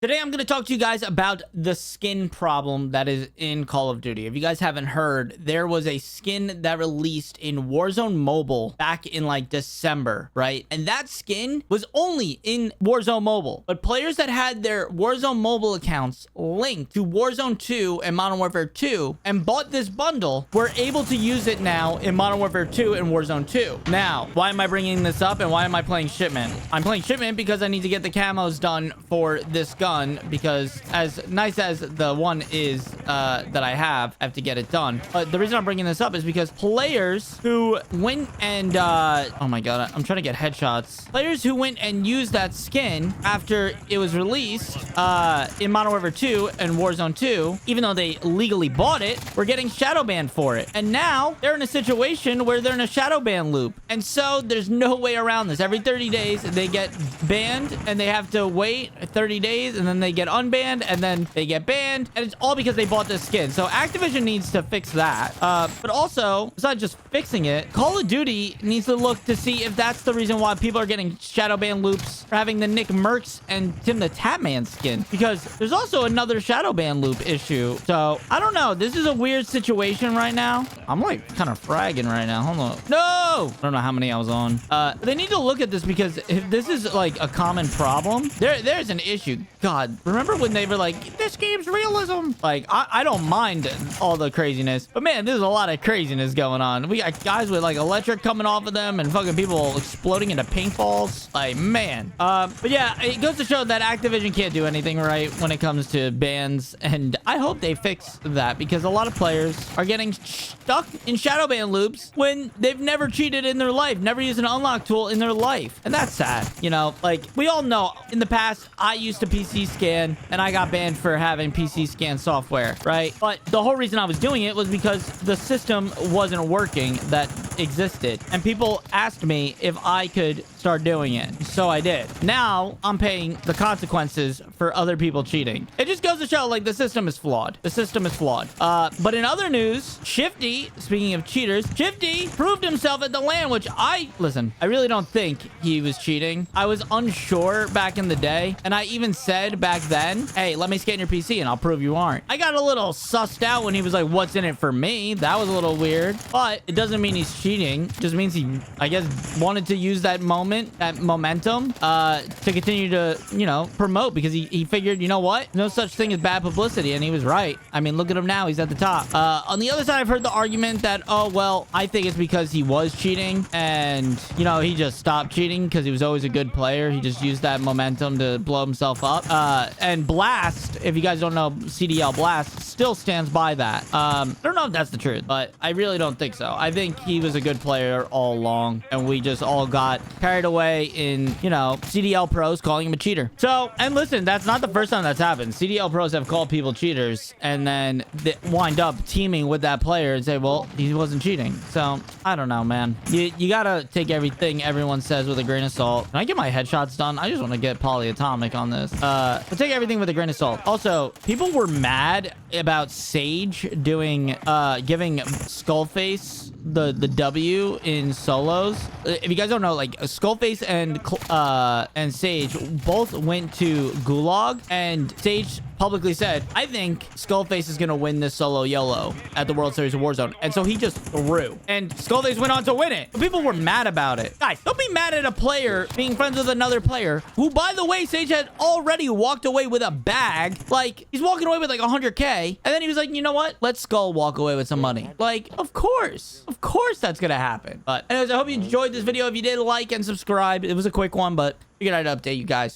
Today, I'm going to talk to you guys about the skin problem that is in Call of Duty. If you guys haven't heard, there was a skin that released in Warzone Mobile back in like December, right? And that skin was only in Warzone Mobile. But players that had their Warzone Mobile accounts linked to Warzone 2 and Modern Warfare 2 and bought this bundle were able to use it now in Modern Warfare 2 and Warzone 2. Now, why am I bringing this up and why am I playing Shipment? I'm playing Shipment because I need to get the camos done for this gun. Because as nice as the one is that I have to get it done. But the reason I'm bringing this up is because players who went and oh my god, I'm trying to get headshots. Players who went and used that skin after it was released in Modern Warfare 2 and Warzone 2, even though they legally bought it, were getting shadow banned for it. And now they're in a situation where they're in a shadow ban loop. And so there's no way around this. Every 30 days they get banned and they have to wait 30 days and then they get unbanned and then they get banned, and it's all because they bought this skin. So Activision needs to fix that, but also besides just fixing it, Call of Duty needs to look to see if that's the reason why people are getting shadow ban loops for having the Nick Mercs and Tim the Tatman skin, because there's also another shadow ban loop issue. So I don't know, this is a weird situation right now. I'm like kind of fragging right now. Hold on. No, I don't know how many I was on. They need to look at this, because if this is like a common problem, there's an issue. God, remember when they were like, this game's realism? Like, I don't mind all the craziness, but man, there's a lot of craziness going on. We got guys with like electric coming off of them and fucking people exploding into paintballs. Like, man. But yeah, it goes to show that Activision can't do anything right when it comes to bans, and I hope they fix that, because a lot of players are getting stuck in shadow ban loops when they've never cheated in their life, never used an unlock tool in their life, and that's sad. You know, like, we all know in the past I used to PC scan and I got banned for having PC scan software, right? But the whole reason I was doing it was because the system wasn't working that existed, and people asked me if I could start doing it, so I did. Now I'm paying the consequences for other people cheating. It just goes to show, like, the system is flawed. The system is flawed. But in other news, Shifty, speaking of cheaters, Shifty proved himself at the LAN, which I really don't think he was cheating. I was unsure back in the day, and I even said back then, hey, let me scan your PC and I'll prove you aren't. I got a little sussed out when he was like, what's in it for me? That was a little weird, but it doesn't mean he's cheating. It just means he, I guess, wanted to use that moment, that momentum, to continue to, you know, promote, because he figured, you know what? No such thing as bad publicity, and he was right. I mean, look at him now. He's at the top. On the other side, I've heard the argument that, oh, well, I think it's because he was cheating and, you know, he just stopped cheating because he was always a good player. He just used that momentum to blow himself up. And Blast, if you guys don't know, CDL Blast still stands by that. I don't know if that's the truth, but I really don't think so. I think he was a good player all along, and we just all got carried away in, you know, CDL pros calling him a cheater. So, and listen, that's not the first time that's happened. CDL pros have called people cheaters, and then they wind up teaming with that player and say, well, he wasn't cheating. So, I don't know, man. You gotta take everything everyone says with a grain of salt. Can I get my headshots done? I just want to get polyatomic on this. But take everything with a grain of salt. Also, people were mad about Sage doing, giving Skullface the W in solos. If you guys don't know, like, Skullface and Sage both went to Gulag, and Sage publicly said, I think Skullface is gonna win this solo YOLO at the World Series of Warzone. And so he just threw, and Skullface went on to win it. But people were mad about it. Guys, don't be mad at a player being friends with another player who, by the way, Sage had already walked away with a bag. Like, he's walking away with like 100K, and then he was like, you know what, let Skull walk away with some money. Like, of course that's gonna happen. But anyways, I hope you enjoyed this video. If you did, like and subscribe. It was a quick one, but figured I'd update you guys.